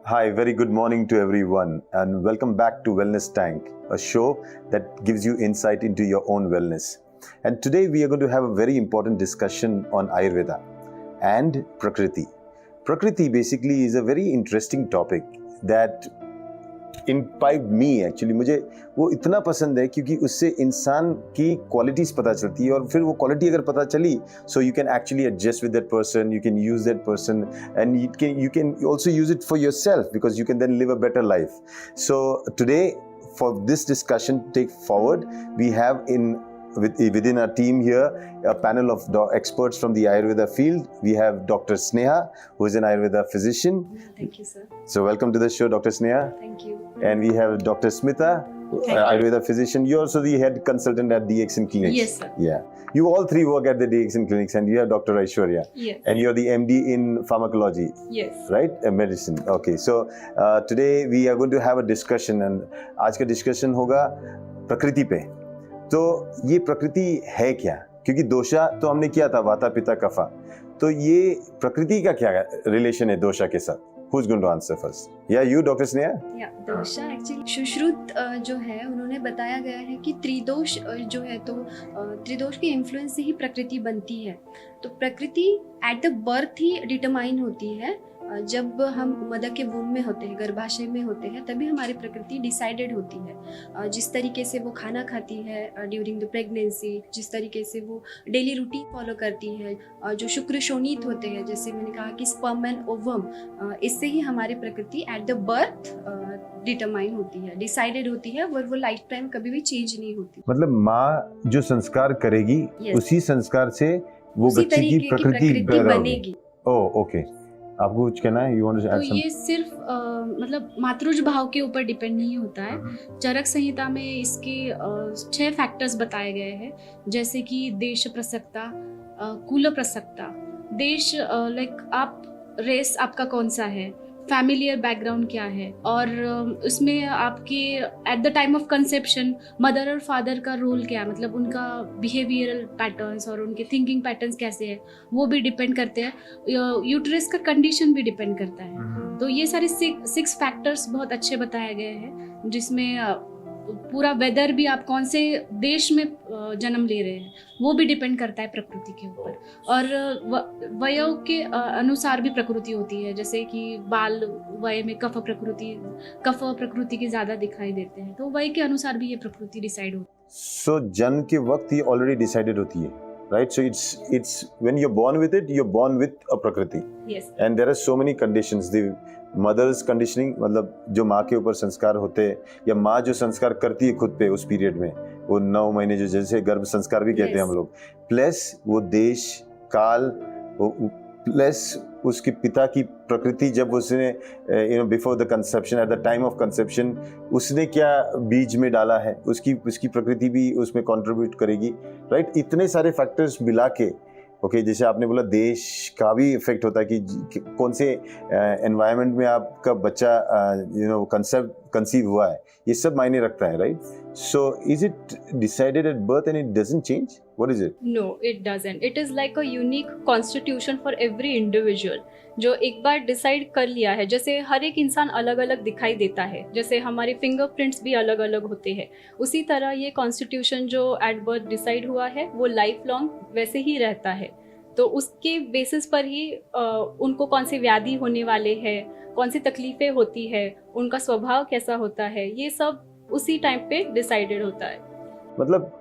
Hi, very good morning to everyone, and welcome back to Wellness Tank, a show that gives you insight into your own wellness. And today we are going to have a very important discussion on Ayurveda and Prakriti. Prakriti basically is a very interesting topic that inspired me actually. मुझे वो इतना पसंद है क्योंकि उससे इंसान की qualities पता चलती है और फिर वो क्वालिटी अगर पता चली so you can actually adjust with that person, you can use that person and you can also use it for yourself because you can then live a better life. So today for this discussion to take forward, we have within our team here a panel of experts from the Ayurveda field. We have Dr. Sneha, who is an Ayurveda physician. Thank you, sir. So welcome to the show, Dr. Sneha. Thank you. And we have Dr. Smitha, Ayurveda physician. You're also the head consultant at DXN Clinics. Yes, sir. Yeah. You all three work at the DXN Clinics, and you have Dr. Aishwarya. Yes. And you're the MD in pharmacology. Yes. Right? Medicine. Okay. So today we are going to have a discussion, and आज का discussion होगा प्रकृति पे. तो ये प्रकृति है क्या? क्योंकि दोषा तो हमने किया था, वाता पिता कफा. तो ये प्रकृति का क्या रिलेशन है दोषा के साथ? Who's going to answer first? Yeah, you, Dr. Sneha? या दोषा एक्चुअली सुश्रुत जो है उन्होंने बताया गया है कि त्रिदोष जो है तो त्रिदोष के इन्फ्लुएंस से ही प्रकृति बनती है. तो प्रकृति at the birth he determine होती है. जब हम मदर के वूम में होते हैं, गर्भाशय में होते हैं, तभी हमारी प्रकृति डिसाइडेड होती है. जिस तरीके से वो खाना खाती है ड्यूरिंग द प्रेगनेंसी, जिस तरीके से वो डेली रूटीन फॉलो करती है, जो शुक्र शोणित होते हैं, जैसे मैंने कहा कि स्पर्म एंड ओवम, इससे ही हमारी प्रकृति एट द बर्थ डिटरमाइन होती है, डिसाइडेड होती है और वो लाइफ टाइम कभी भी चेंज नहीं होती. मतलब माँ जो संस्कार करेगी, Yes. उसी संस्कार से वो उसी बच्चे की तरीके की प्रकृति बनेगी. ओह, ओके. आपको कुछ कहना है? You want to तो add some? ये सिर्फ मतलब मातृज भाव के ऊपर डिपेंड नहीं होता है. चरक संहिता में इसके 6 फैक्टर्स बताए गए हैं, जैसे कि देश प्रसक्ता, कुल प्रसक्ता. देश लाइक आप रेस आपका कौन सा है, फैमिलियर बैकग्राउंड क्या है, और उसमें आपके eight the time of conception mother और फादर का रोल क्या है, मतलब उनका बिहेवियरल पैटर्न्स और उनके थिंकिंग पैटर्न्स कैसे है वो भी डिपेंड करते हैं. यूट्रस का कंडीशन भी डिपेंड करता है. तो ये सारे 6 फैक्टर्स बहुत अच्छे बताए गए हैं, जिसमें पूरा वेदर भी आप कौन से देश में जन्म ले रहे हैं वो भी डिपेंड करता है प्रकृति के ऊपर. और वयों के अनुसार भी प्रकृति होती है, जैसे कि बाल वय में कफ प्रकृति के ज़्यादा दिखाई देते हैं, तो वय के अनुसार भी ये प्रकृति डिसाइड होती है. So जन्म के वक्त ये ऑलरेडी डिसाइडेड होती है, right? So it's when you're born with it, you're born with a prakriti. Yes. And there are so many conditions. The mother's conditioning, मतलब जो माँ के ऊपर संस्कार होते हैं या माँ जो संस्कार करती है खुद पे उस पीरियड में, वो 9 महीने जो जैसे गर्भ संस्कार भी कहते हैं हम लोग, प्लस वो देश काल, प्लस उसके पिता की प्रकृति, जब उसने before the conception, eight the time of conception उसने क्या बीज में डाला है, उसकी प्रकृति भी उसमें कंट्रीब्यूट करेगी, राइट? इतने सारे फैक्टर्स मिला के ओके, जैसे आपने बोला देश का भी इफेक्ट होता है कि कौन से एनवायरनमेंट में आपका बच्चा कंसीव हुआ है, ये सब मायने रखता है, right? So is it decided at birth and it doesn't change? What is it? No, it doesn't. It is like a unique constitution for every individual. जो एक बार डिसाइड कर लिया है, जैसे हर एक इंसान अलग अलग दिखाई देता है, जैसे हमारे फिंगरप्रिंट्स भी अलग अलग होते हैं, उसी तरह ये कॉन्स्टिट्यूशन जो एट बर्थ डिसाइड हुआ है वो लाइफ लॉन्ग वैसे ही रहता है. तो उसके बेसिस पर ही उनको कौन सी व्याधि होने वाले हैं, कौन सी तकलीफ़ें होती है, उनका स्वभाव कैसा होता है, ये सब उसी टाइम पे डिसाइडेड होता है. मतलब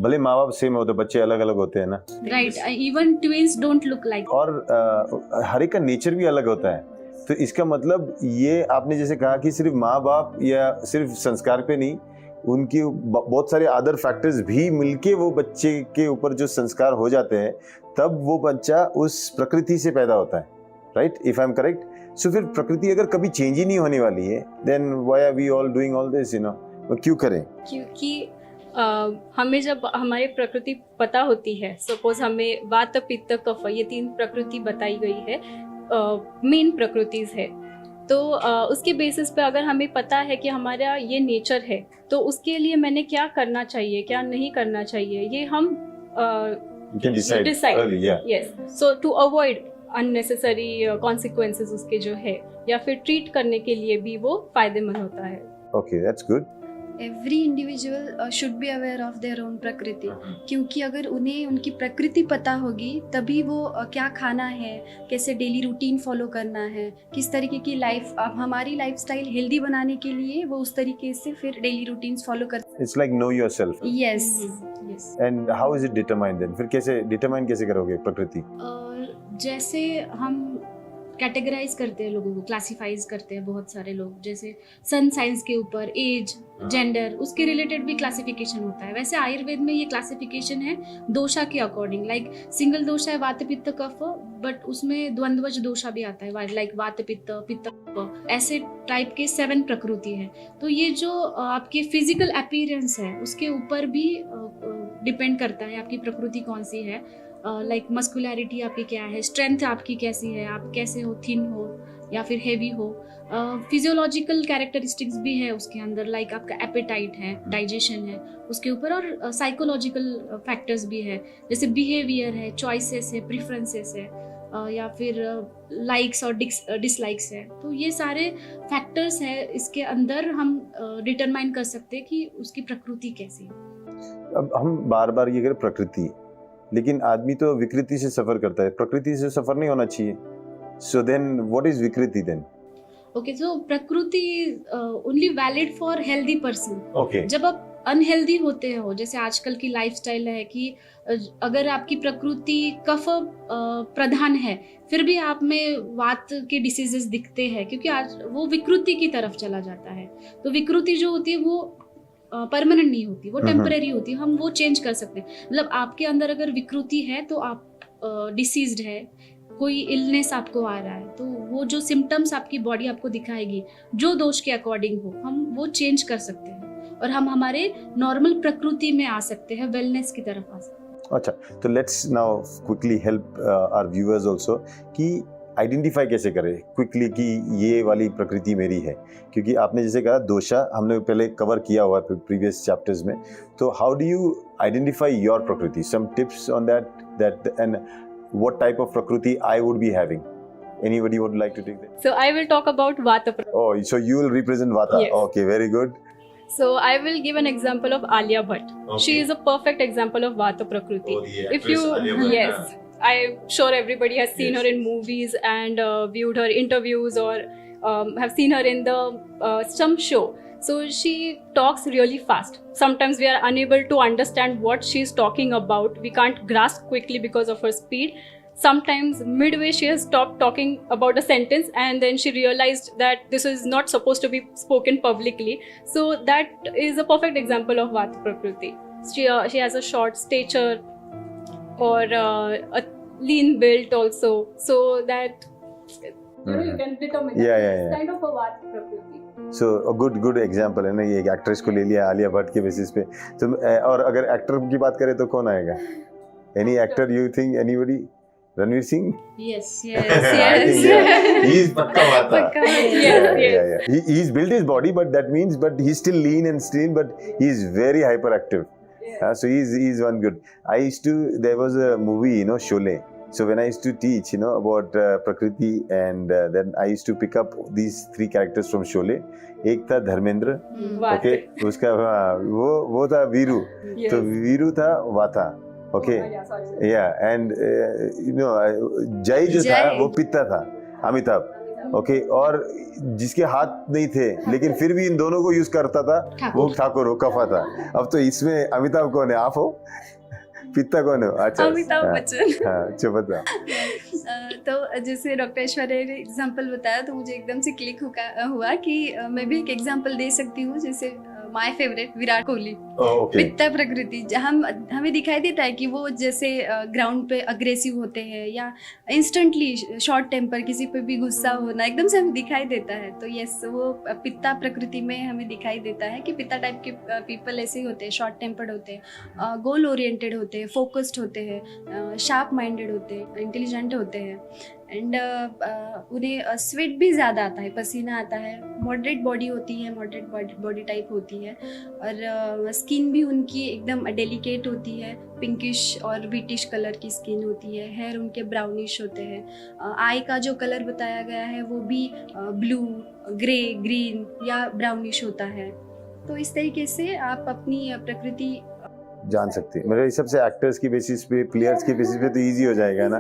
भले माँ बाप सेम होते, बच्चे अलग अलग होते हैं ना, right? Even twins don't look like. और हर एक का नेचर भी अलग होता है. तो इसका मतलब ये आपने जैसे कहा कि सिर्फ माँ बाप या सिर्फ संस्कार पे नहीं, उनके बहुत सारे अदर फैक्टर्स भी मिलके वो बच्चे के ऊपर जो संस्कार हो जाते हैं, तब वो बच्चा उस प्रकृति से पैदा होता है, right? If I am correct. So फिर प्रकृति अगर कभी चेंज ही नहीं होने वाली है, then why are we all doing all this, क्यों करें? क्योंकि हमें जब हमारी प्रकृति पता होती है, सपोज हमें वात पित्त कफ ये 3 प्रकृति बताई गई है, मेन प्रकृतिज है, तो उसके बेसिस पे अगर हमें पता है कि हमारा ये नेचर है, तो उसके लिए मैंने क्या करना चाहिए, क्या नहीं करना चाहिए, ये हम You can decide early, yeah. Yes. So to avoid unnecessary consequences उसके जो है, या फिर ट्रीट करने के लिए भी वो फायदेमंद होता है। Okay, that's good. Every individual should be aware of their own प्रकृति, क्योंकि अगर उन्हें उनकी प्रकृति पता होगी तभी वो क्या खाना है, कैसे डेली रूटीन फॉलो करना है, किस तरीके की लाइफ, हमारी लाइफस्टाइल हेल्दी बनाने के लिए वो उस तरीके से फिर डेली रूटीन्स फॉलो कर। It's like know yourself. Yes yes. And how is it determined then? फिर कैसे determine कैसे करोगे प्रकृति? जैसे हम कैटेगराइज करते हैं लोगों को, क्लासिफाइज करते हैं बहुत सारे लोग, जैसे सन साइंस के ऊपर एज, जेंडर, उसके रिलेटेड भी क्लासिफिकेशन होता है। वैसे आयुर्वेद में ये क्लासिफिकेशन है दोषा के अकॉर्डिंग, लाइक सिंगल दोषा है वात पित्त कफ, बट उसमें द्वंद्वज दोषा भी आता है, लाइक वात पित्त पित्त कफ, ऐसे टाइप के 7 प्रकृति है। तो ये जो आपके फिजिकल अपीयरेंस है उसके ऊपर भी डिपेंड करता है आपकी प्रकृति कौन सी है। लाइक मस्कुलैरिटी आपकी क्या है, स्ट्रेंथ आपकी कैसी है, आप कैसे हो, थिन हो या फिर हेवी हो। फिजियोलॉजिकल कैरेक्टरिस्टिक्स भी है उसके अंदर, लाइक आपका एपेटाइट है, डाइजेशन है उसके ऊपर, और साइकोलॉजिकल फैक्टर्स भी है, जैसे बिहेवियर है, चॉइसेस है, प्रेफरेंसेस है, या फिर लाइक्स और डिसलाइक्स है। तो ये सारे फैक्टर्स है, इसके अंदर हम डिटरमाइन कर सकते हैं कि उसकी प्रकृति कैसी है। अब हम बार बार ये करें प्रकृति, लेकिन आदमी तो विकृति से सफर करता है, प्रकृति से सफर नहीं होना चाहिए। सो देन व्हाट इज विकृति देन? ओके, सो प्रकृति only valid for healthy person. Okay, जब आप अनहेल्दी होते हो, जैसे आजकल की लाइफस्टाइल है कि अगर आपकी प्रकृति कफ प्रधान है फिर भी आप में वात के डिसीजेस दिखते हैं, क्योंकि आज वो विकृति की तरफ चला जाता है। तो विकृति जो होती है वो परमानेंट नहीं होती, वो टेम्परेरी होती है, हम वो चेंज कर सकते हैं। मतलब आपके अंदर अगर विकृति है तो आप डिसीज्ड है, कोई इलनेस आपको आ रहा है, तो वो जो सिम्टम्स आपकी बॉडी आपको दिखाएगी जो दोष के अकॉर्डिंग हो, हम वो चेंज कर सकते हैं और हम हमारे नॉर्मल प्रकृति में आ सकते हैं, वेलनेस की तरफ आ सकते हैं। अच्छा, तो let's now quickly help our viewers also कि आइडेंटिफाई कैसे करें क्विकली कि ये वाली प्रकृति मेरी है, क्योंकि आपने जैसे कहा दोषा हमने पहले कवर किया हुआ है प्रीवियस चैप्टर्स में। तो how do you identify your prakriti? Some tips on that and what type of prakriti I would be having? Anybody would like to take that? So I will talk about Vata Prakriti. Oh, so you will represent Vata. Yes. Okay, very good. So I will give an example of Alia Bhatt. Okay. She is a perfect example of Vata Prakriti. Oh, the If you, actress Alia Bhatt. yes, I'm sure everybody has seen her in movies and viewed her interviews, or have seen her in the some show. So she talks really fast. Sometimes we are unable to understand what she's talking about. We can't grasp quickly because of her speed. Sometimes midway she has stopped talking about a sentence and then she realized that this is not supposed to be spoken publicly. So that is a perfect example of Vata Prakriti. She has a short stature or a lean build also. So that you can determine that it's kind of a Vata Prakriti. So a good example है ना, ये एक actress को ले लिया आलिया भट्ट के basis पे। तो और अगर एक्टर की बात करें तो कौन आएगा? Any actor you think? Anybody? Ranveer Singh? Yes. He is पक्का वाता। Yes. He's built his body, but that means, but he's still lean and slim, but he's very hyperactive. So he's one good. There was a movie, Sholay. So when I used to teach, about Prakriti, and then I used to pick up these 3 characters from Sholay. एक था Dharmendra, okay, उसका वो था वीरू, तो वीरू था वाता, okay, yeah, and जय जो था वो पित्ता था, अमिताभ, okay, और जिसके हाथ नहीं थे लेकिन फिर भी इन दोनों को यूज करता था वो ठाकुर, वो कफा था। अब तो इसमें अमिताभ कौन है? आप हो? पिता कौन है? अच्छा, अमिताभ बच्चन। हाँ, अच्छा बता। तो जैसे डॉक्टर ऐश्वर्या ने एग्जाम्पल बताया तो मुझे एकदम से क्लिक हुआ कि मैं भी एक एग्जाम्पल दे सकती हूँ। जैसे माय फेवरेट विराट कोहली, पित्ता प्रकृति, जहाँ हमें दिखाई देता है कि वो जैसे ग्राउंड पे अग्रेसिव होते हैं या इंस्टेंटली शॉर्ट टेम्पर, किसी पे भी गुस्सा होना एकदम से हमें दिखाई देता है। तो यस, वो पित्ता प्रकृति में हमें दिखाई देता है कि पित्ता टाइप के पीपल ऐसे ही होते हैं, शॉर्ट टेम्पर्ड होते हैं, गोल ओरिएंटेड होते हैं, फोकस्ड होते हैं, शार्प माइंडेड होते हैं, इंटेलिजेंट होते हैं। एंड उन्हें स्वेट भी ज़्यादा आता है, पसीना आता है, मॉडरेट बॉडी होती है, मॉडरेट बॉडी टाइप होती है, और स्किन भी उनकी एकदम डेलिकेट होती है, पिंकिश और व्हीटिश कलर की स्किन होती है, हेयर उनके ब्राउनिश होते हैं, आई का जो कलर बताया गया है वो भी ब्लू, ग्रे, ग्रीन या ब्राउनिश होता है। तो इस तरीके से आप अपनी प्रकृति जान सकते हैं। मेरे हिसाब से एक्टर्स की बेसिस पे, प्लेयर्स की बेसिस पे तो इजी हो जाएगा ना।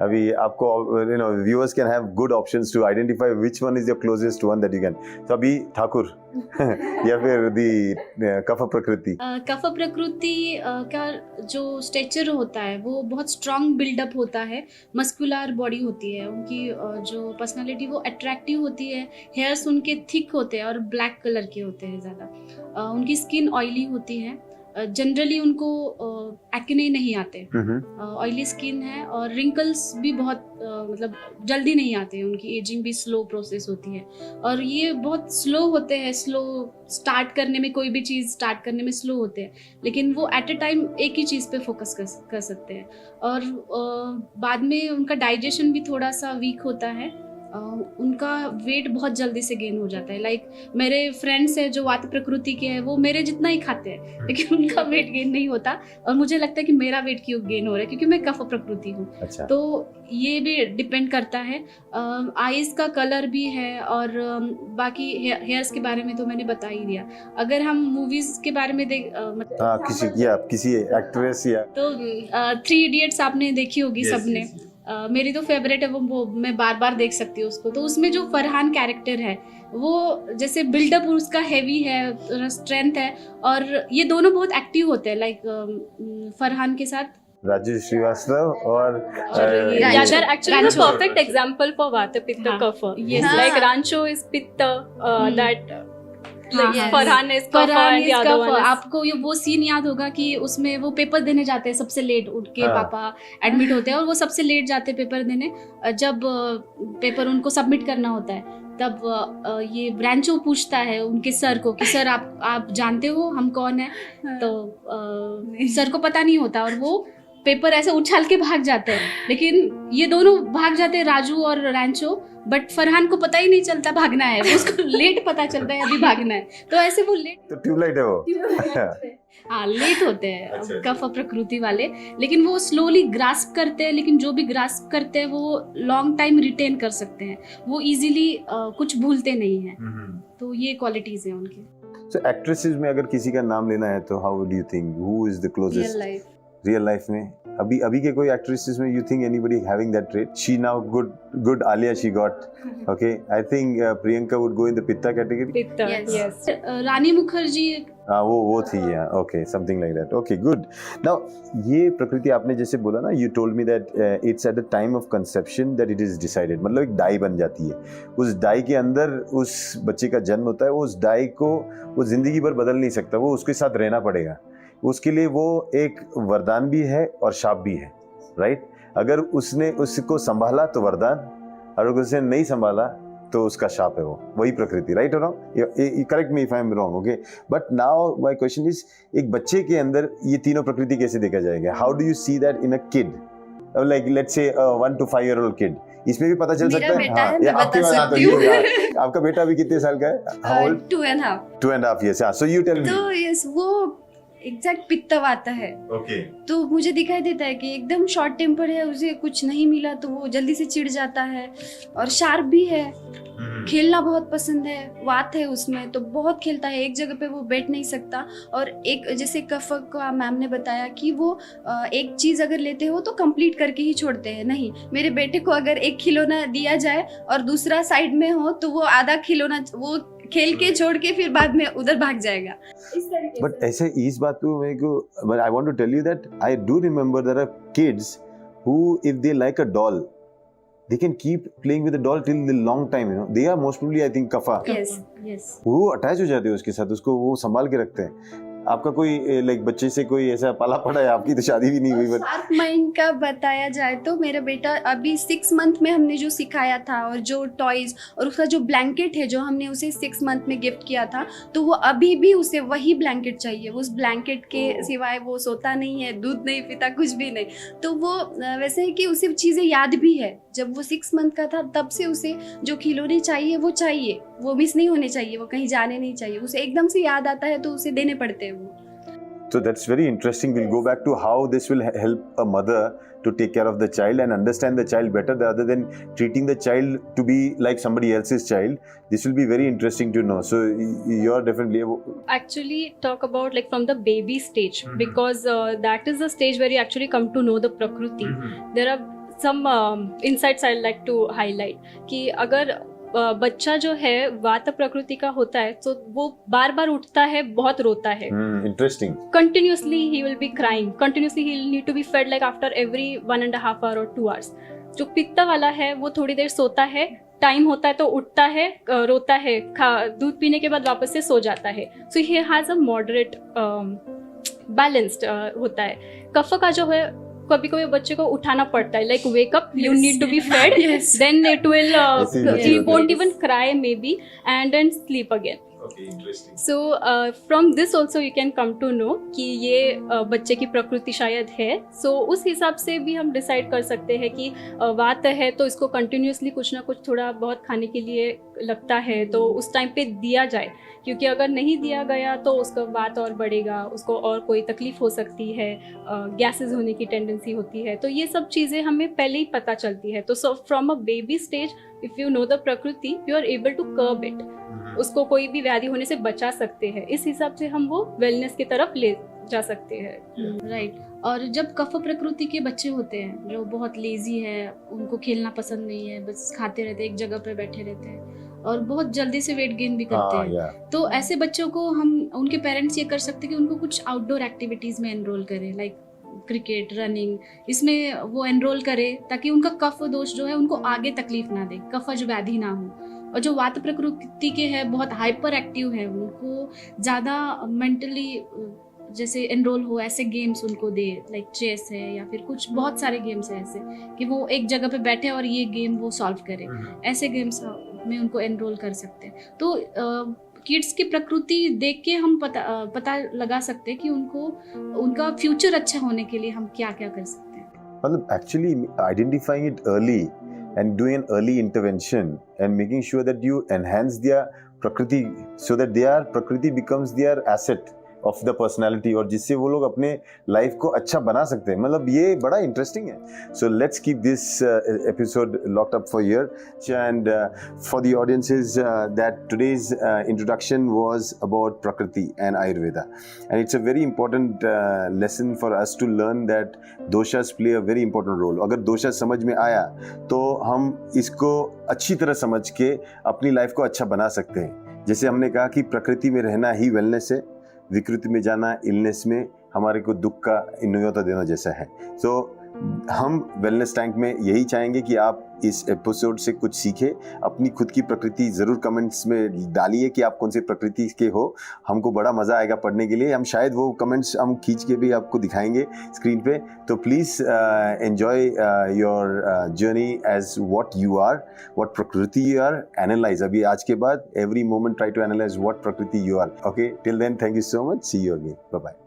अभी आपको viewers can have good options to identify which one is your closest one that you can. तो अभी ठाकुर या फिर दी कफ प्रकृति। कफ प्रकृति का जो स्ट्रेचर होता है वो बहुत स्ट्रांग बिल्डअप होता है, मस्कुलर बॉडी होती है उनकी, जो पर्सनालिटी वो अट्रैक्टिव होती है, हेयर्स उनके थिक होते हैं और ब्लैक कलर के होते हैं ज़्यादा, उनकी स्किन ऑयली होती है, जनरली उनको एक्ने नहीं आते, ऑयली स्किन है, और रिंकल्स भी बहुत मतलब जल्दी नहीं आते हैं, उनकी एजिंग भी स्लो प्रोसेस होती है, और ये बहुत स्लो होते हैं, स्लो स्टार्ट करने में, कोई भी चीज़ स्टार्ट करने में स्लो होते हैं, लेकिन वो एट अ टाइम एक ही चीज़ पे फोकस कर सकते हैं, और बाद में उनका डाइजेशन भी थोड़ा सा वीक होता है, उनका वेट बहुत जल्दी से गेन हो जाता है। लाइक मेरे फ्रेंड्स हैं जो वात प्रकृति के हैं, वो मेरे जितना ही खाते हैं लेकिन उनका वेट गेन नहीं होता, और मुझे लगता है कि मेरा वेट क्यों गेन हो रहा है, क्योंकि मैं कफ प्रकृति हूँ। अच्छा। तो ये भी डिपेंड करता है। आईज का कलर भी है, और बाकी हेयर्स के बारे में तो मैंने बता ही दिया। अगर हम मूवीज के बारे में किसी एक्ट्रेस या तो 3 इडियट्स आपने देखी होगी सबने। मेरी तो फेवरेट है वो मैं बार बार देख सकती हूँ उसको। तो उसमें जो फरहान कैरेक्टर है वो जैसे बिल्डअप उसका हैवी है, स्ट्रेंथ है, और ये दोनों बहुत एक्टिव होते हैं। लाइक फरहान के साथ राजू श्रीवास्तव और Yeah, they're actually the perfect example for Vata Pitta हाँ, Kapha. yes. Like Rancho is Pitta, that like Yes. Farhan is Kapha Farhan and the other one is... आपको ये वो सीन याद होगा कि उसमें वो पेपर देने जाते हैं सबसे लेट उठ के, हाँ। पापा एडमिट होते हैं और वो सबसे लेट जाते हैं पेपर देने। जब पेपर उनको सबमिट करना होता है तब ये ब्रांचो पूछता है उनके सर को कि सर आप जानते हो हम कौन है? तो सर को पता नहीं होता और वो पेपर ऐसे उछाल के भाग जाते हैं, लेकिन ये दोनों भाग जाते हैं, राजू और रैंचो, बट फरहान को पता ही नहीं चलता भागना है, उसको लेट पता चलता है अभी भागना है। तो ऐसे वो लेट, तो ट्यूबलाइट है वो। हाँ लेट होते हैं अच्छा। कफ प्रकृति वाले, लेकिन वो स्लोली ग्रास्प करते हैं, लेकिन जो भी ग्रास्प करते हैं वो लॉन्ग टाइम रिटेन कर सकते हैं, वो इजीली कुछ भूलते नहीं हैं। तो ये क्वालिटीज हैं उनकी। So एक्ट्रेसेस में अगर किसी का नाम लेना है तो how do you think who is the closest real life में? अभी के कोई एक्ट्रेसेस में you think anybody having that trait? She now good Alia she got, okay, I think Priyanka would go in the pitta category. Pitta, yes. Rani Mukherjee वो थी, या okay, something like that, okay, good. Now ये प्रकृति आपने जैसे बोला ना, you told me that it's at the time of conception that it is decided, मतलब एक डाई बन जाती है, उस डाई के अंदर उस बच्चे का जन्म होता है, उस डाई को वो जिंदगी भर बदल नहीं सकता, वो उसके साथ रहना पड़ेगा, उसके लिए वो एक वरदान भी है और शाप भी है, राइट? अगर उसने उसको संभाला तो वरदान, और अगर उसने नहीं संभाला तो उसका शाप है, वो वही प्रकृति, राइट और wrong? Correct me if I am wrong, okay. But now my question is, एक बच्चे के अंदर ये तीनों प्रकृति कैसे देखा जाएगा? How do you see that in a kid, like let's say 1 to 5 year old kid? इसमें भी पता चल सकता है? बेटा है, ये मैं आपके बता बात सकती हूँ। आपका बेटा अभी कितने साल का है? How old? 2.5। 2.5 years, हाँ, so you tell me. तो यस, वो एग्जैक्ट पित्तव आता है। Okay. तो मुझे दिखाई देता है कि एकदम शॉर्ट टेम्पर है, उसे कुछ नहीं मिला तो वो जल्दी से चिढ़ जाता है, और शार्प भी है, खेलना बहुत पसंद है, वात है उसमें तो बहुत खेलता है, एक जगह पे वो बैठ नहीं सकता। और एक जैसे कफ का मैम ने बताया कि वो एक चीज़ अगर लेते हो तो कंप्लीट करके ही छोड़ते हैं। नहीं, मेरे बेटे को अगर एक खिलौना दिया जाए और दूसरा साइड में हो तो वो आधा खिलौना वो खेल के छोड़ के फिर बाद में उधर भाग जाएगा, इस तरीके बट ऐसे इस बात पे मेरे को, but I want to tell you that I do remember there are kids who if they like a doll they can keep playing with the doll till the long time, you know. They are most probably, I think, kapha. Yes. yes. वो attach हो जाते हैं उसके साथ, उसको वो संभाल के रखते हैं। आपका कोई लाइक बच्चे से कोई ऐसा पाला पड़ा है? आपकी तो शादी भी नहीं हुई बट शार्प माइंड का बताया जाए तो मेरा बेटा अभी 6 मंथ में हमने जो सिखाया था और जो टॉयज और उसका जो ब्लैंकेट है जो हमने उसे 6 मंथ में गिफ्ट किया था, तो वो अभी भी उसे वही ब्लैंकेट चाहिए। उस ब्लैंकेट के सिवाय वो सोता नहीं है, दूध नहीं पीता, कुछ भी नहीं। तो वो वैसे है कि उसे चीज़ें याद भी है। जब वो 6 मंथ का था तब से उसे जो खिलौने चाहिए, वो मिस नहीं होने चाहिए, वो कहीं जाने नहीं चाहिए। उसे एकदम से याद आता है तो उसे देने पड़ते हैं वो। So that's very interesting. We'll go back to how this will help a mother to take care of the child and understand the child better rather than treating the child to be like somebody else's child. This will be very interesting to know. So you're definitely Actually talk about like from the baby stage, because that is the stage where you actually come to know the Prakriti. There are some insights I'd like to highlight कि अगर बच्चा जो है वात प्रकृति का होता है तो वो बार बार उठता है, बहुत रोता है, interesting. continuously he will be crying, continuously he will need to be fed like after every 1.5 hour or 2 hours. जो पित्ता वाला है वो थोड़ी देर सोता है, टाइम होता है तो उठता है, रोता है, दूध पीने के बाद वापस से सो जाता है. So he has a moderate balanced होता है. कफ का जो है कभी कभी बच्चे को उठाना पड़ता है, like wake up, you need to be fed, then it will he won't even cry maybe and then sleep again. Okay, interesting. So from this also you can come to know कि ये बच्चे की प्रकृति शायद है. So उस हिसाब से भी हम डिसाइड कर सकते हैं कि वात है तो इसको कंटिन्यूसली कुछ ना कुछ थोड़ा बहुत खाने के लिए लगता है तो उस टाइम पे दिया जाए, क्योंकि अगर नहीं दिया गया तो उसका वात और बढ़ेगा, उसको और कोई तकलीफ हो सकती है, गैसेस होने की टेंडेंसी होती है. तो ये सब चीज़ें हमें पहले ही पता चलती है. तो so from a baby stage if you know the prakriti you are able to curb it. उसको कोई भी व्याधि होने से बचा सकते हैं. इस हिसाब से हम वो वेलनेस की तरफ ले जा सकते हैं. राइट. और जब कफ प्रकृति के बच्चे होते हैं जो बहुत लेजी है, उनको खेलना पसंद नहीं है, बस खाते रहते हैं, एक जगह पे बैठे रहते हैं और बहुत जल्दी से वेट गेन भी करते हैं, तो ऐसे बच्चों को हम उनके पेरेंट्स ये कर सकते हैं कि उनको कुछ आउटडोर एक्टिविटीज में एनरोल करें, लाइक क्रिकेट, रनिंग, इसमें वो एनरोल करें ताकि उनका कफ दोष जो है उनको आगे तकलीफ ना दे, कफज व्याधि ना हो. और जो वात प्रकृति के हैं बहुत हाइपर एक्टिव है, उनको ज़्यादा मेंटली जैसे एनरोल हो ऐसे गेम्स उनको दे, लाइक चेस है या फिर कुछ बहुत सारे गेम्स हैं ऐसे कि वो एक जगह पे बैठे और ये गेम वो सॉल्व करे, ऐसे गेम्स में उनको एनरोल कर सकते हैं. तो किड्स की प्रकृति देख के हम पता लगा सकते हैं कि उनको उनका फ्यूचर अच्छा होने के लिए हम क्या क्या कर सकते हैं. मतलब actually identifying it early and doing an early intervention and making sure that you enhance their prakriti so that their prakriti becomes their asset of the personality और जिससे वो लोग अपने लाइफ को अच्छा बना सकते हैं. मतलब ये बड़ा इंटरेस्टिंग है. So let's keep this episode locked up for here and for the audiences that today's introduction was about Prakriti and Ayurveda, and it's a very important lesson for us to learn that doshas play a very important role. अगर दोषा समझ में आया तो हम इसको अच्छी तरह समझ के अपनी लाइफ को अच्छा बना सकते हैं. जैसे हमने कहा कि प्रकृति में रहना ही वेलनेस है, विकृति में जाना इलनेस में हमारे को दुख का न्योता देना जैसा है. सो हम वेलनेस टैंक में यही चाहेंगे कि आप इस एपिसोड से कुछ सीखें. अपनी खुद की प्रकृति ज़रूर कमेंट्स में डालिए कि आप कौन से प्रकृति के हो. हमको बड़ा मज़ा आएगा पढ़ने के लिए. हम शायद वो कमेंट्स हम खींच के भी आपको दिखाएंगे स्क्रीन पे. तो please enjoy your journey as what you are, what prakriti you are. Analyse अभी आज के बाद every moment try to analyse what prakriti you are. Okay, till then thank you so much. See you again. Bye bye.